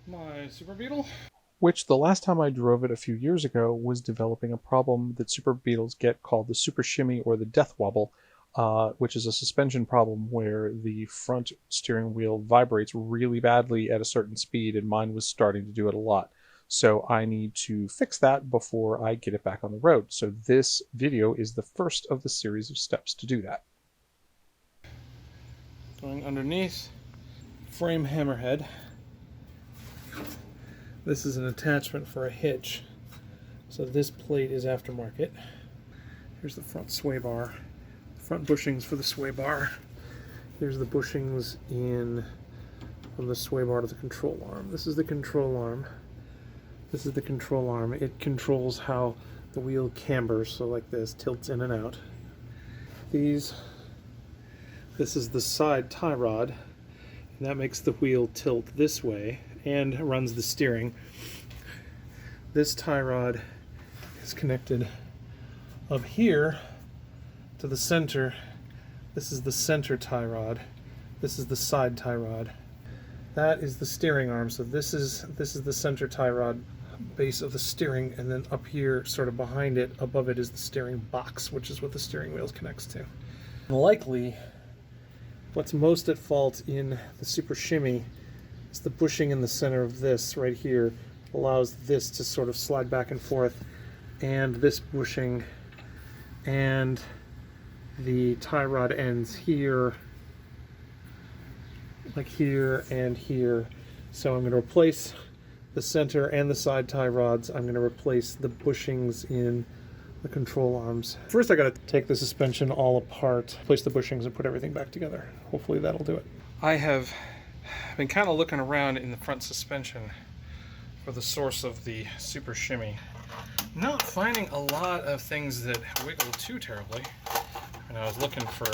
my SuperBeetle. Which the last time I drove it a few years ago was developing a problem that SuperBeetles get called the super-shimmy or the death wobble, which is a suspension problem where the front steering wheel vibrates really badly at a certain speed, and mine was starting to do it a lot. So I need to fix that before I get it back on the road. So this video is the first of the series of steps to do that. Going underneath, frame hammerhead. This is an attachment for a hitch. So this plate is aftermarket. Here's the front sway bar. Front bushings for the sway bar. Here's the bushings in from the sway bar to the control arm. This is the control arm. This is the control arm. It controls how the wheel cambers, so like this, tilts in and out. This is the side tie rod, and that makes the wheel tilt this way and runs the steering. This tie rod is connected up here to the center. This is the center tie rod. This is the side tie rod. That is the steering arm. So this is the center tie rod base of the steering, and then up here, sort of behind it, above it, is the steering box, which is what the steering wheel connects to. Likely, what's most at fault in the Super Shimmy is the bushing in the center of this right here allows this to sort of slide back and forth, and this bushing and the tie rod ends here, like here and here. So I'm going to replace the center and the side tie rods. I'm going to replace the bushings in the control arms. First I got to take the suspension all apart, place the bushings, and put everything back together. Hopefully that'll do it. I have been kind of looking around in the front suspension for the source of the Super Shimmy. Not finding a lot of things that wiggle too terribly. And I was looking for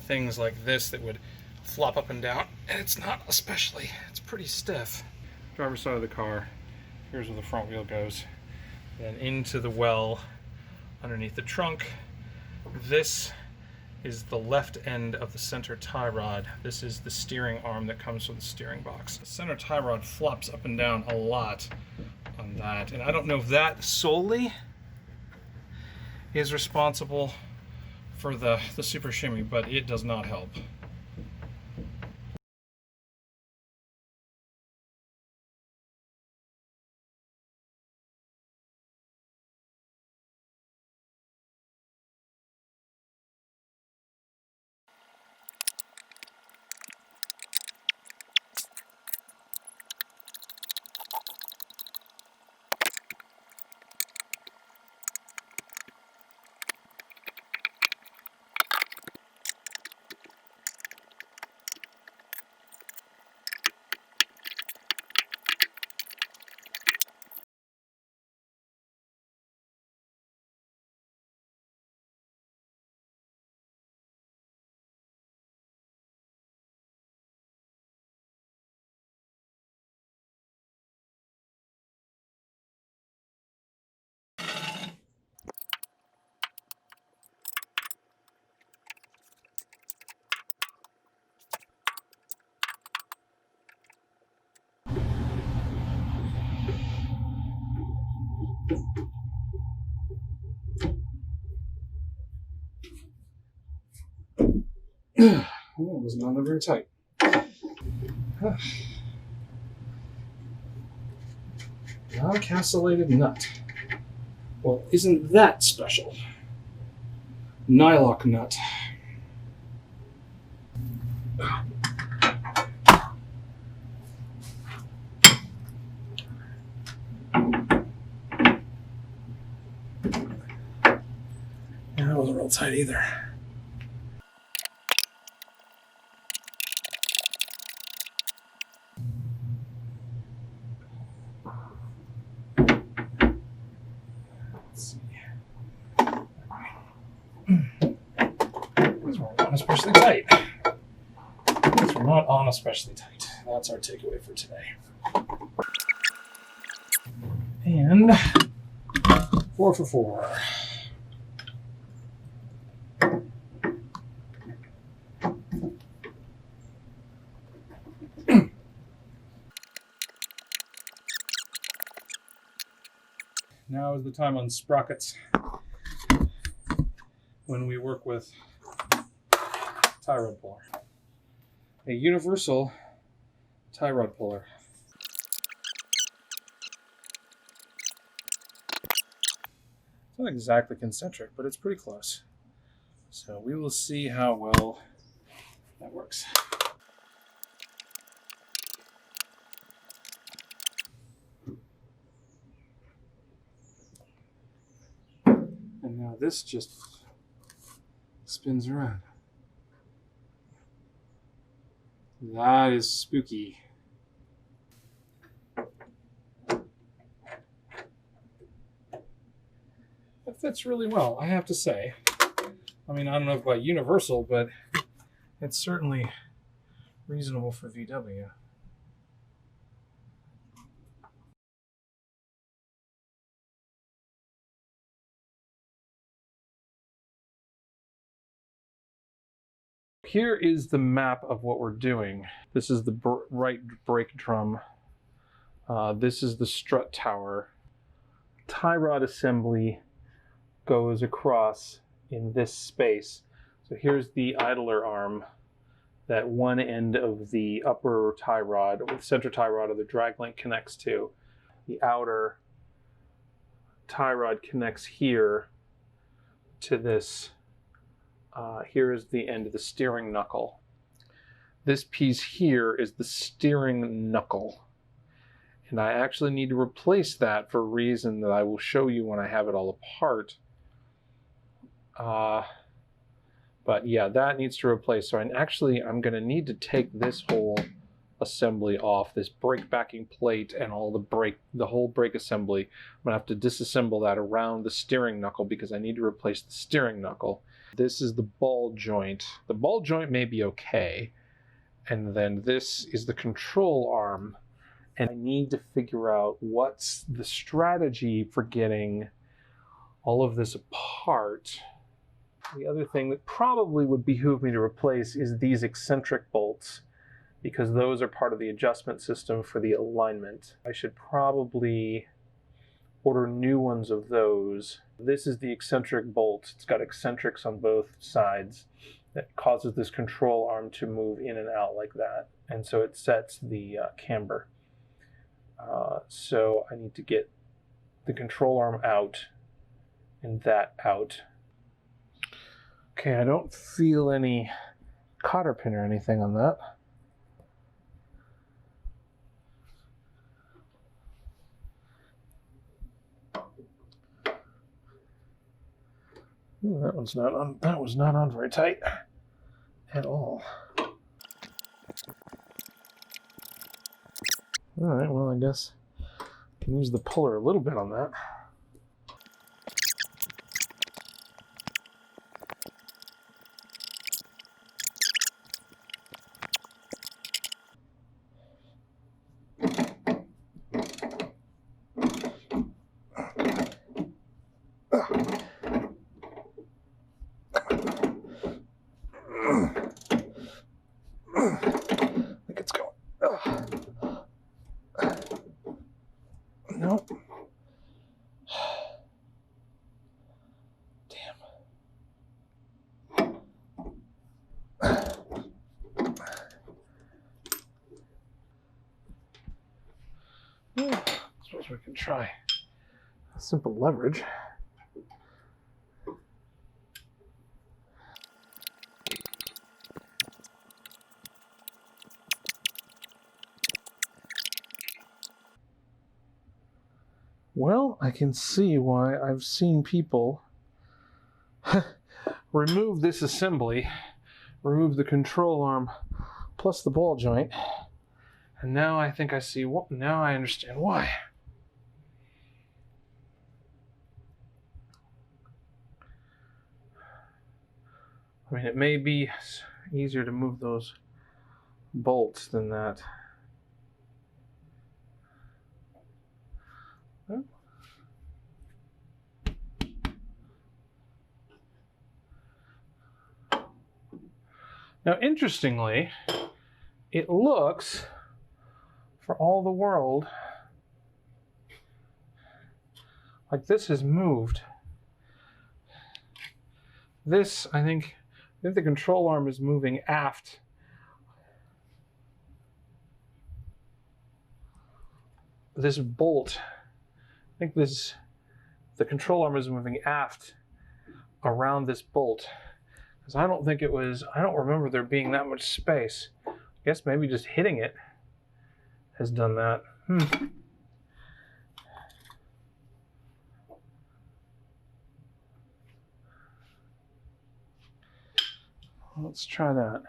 things like this that would flop up and down, and it's not especially. It's pretty stiff. Driver's side of the car, here's where the front wheel goes. Then into the well underneath the trunk. This is the left end of the center tie rod. This is the steering arm that comes with the steering box. The center tie rod flops up and down a lot on that, and I don't know if that solely is responsible for the Super Shimmy, but it does not help. That was not very tight. Non-castellated nut. Well, isn't that special? Nylock nut. Yeah, that wasn't real tight either. These were not especially tight. These were not on especially tight. That's our takeaway for today. And 4 for 4. Now is the time on sprockets when we work with tie rod puller. A universal tie rod puller. It's not exactly concentric, but it's pretty close. So we will see how well that works. And now this just spins around. That is spooky. That fits really well, I have to say. I mean, I don't know if quite universal, but it's certainly reasonable for VW. Here is the map of what we're doing. This is the right brake drum. This is the strut tower. Tie rod assembly goes across in this space. So here's the idler arm that one end of the upper tie rod, or the center tie rod of the drag link connects to. The outer tie rod connects here to this. Here is the end of the steering knuckle. This piece here is the steering knuckle. And I actually need to replace that for a reason that I will show you when I have it all apart. But yeah, that needs to replace. So I'm going to need to take this whole assembly off, this brake backing plate and all the whole brake assembly. I'm going to have to disassemble that around the steering knuckle because I need to replace the steering knuckle. This is the ball joint. The ball joint may be okay. And then this is the control arm. And I need to figure out what's the strategy for getting all of this apart. The other thing that probably would behoove me to replace is these eccentric bolts, because those are part of the adjustment system for the alignment. I should probably order new ones of those. This is the eccentric bolt. It's got eccentrics on both sides that causes this control arm to move in and out like that. And so it sets the camber. So I need to get the control arm out and that out. Okay, I don't feel any cotter pin or anything on that. Ooh, that one's not on. That was not on very tight at all. All right, well, I guess I can use the puller a little bit on that. I think it's going. Nope. Damn. I suppose we can try simple leverage. Well, I can see why I've seen people remove this assembly, remove the control arm plus the ball joint, and now I think I see what. Now I understand why. I mean, it may be easier to move those bolts than that. Now, interestingly, it looks, for all the world, Like this has moved. This, I think the control arm is moving aft. This bolt, I think the control arm is moving aft around this bolt. Because I don't remember there being that much space. I guess maybe just hitting it has done that. Let's try that.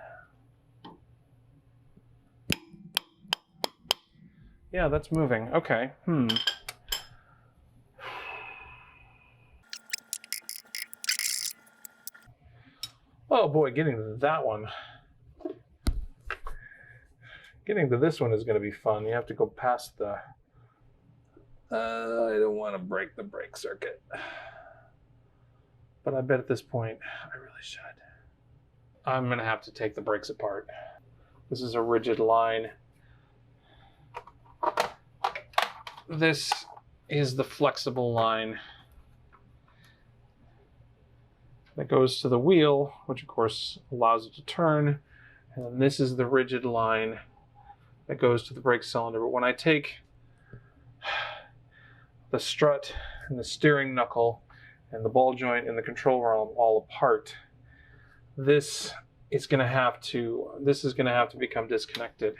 Yeah, that's moving. Okay. Oh boy, getting to that one. Getting to this one is going to be fun. You have to go past the... I don't want to break the brake circuit. But I bet at this point, I really should. I'm going to have to take the brakes apart. This is a rigid line. This is the flexible line that goes to the wheel, which of course allows it to turn. And then this is the rigid line that goes to the brake cylinder. But when I take the strut and the steering knuckle and the ball joint and the control arm all apart, this is going to have to become disconnected.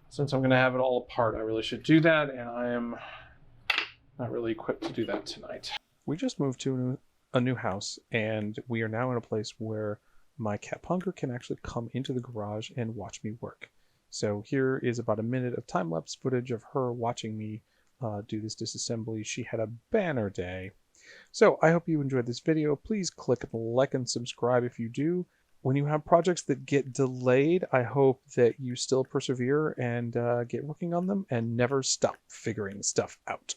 Since I'm going to have it all apart, I really should do that, and I am not really equipped to do that tonight. We just moved to a new house, and we are now in a place where my cat Punker can actually come into the garage and watch me work. So here is about a minute of time-lapse footage of her watching me do this disassembly. She had a banner day. So I hope you enjoyed this video. Please click like and subscribe if you do. When you have projects that get delayed, I hope that you still persevere and get working on them and never stop figuring stuff out.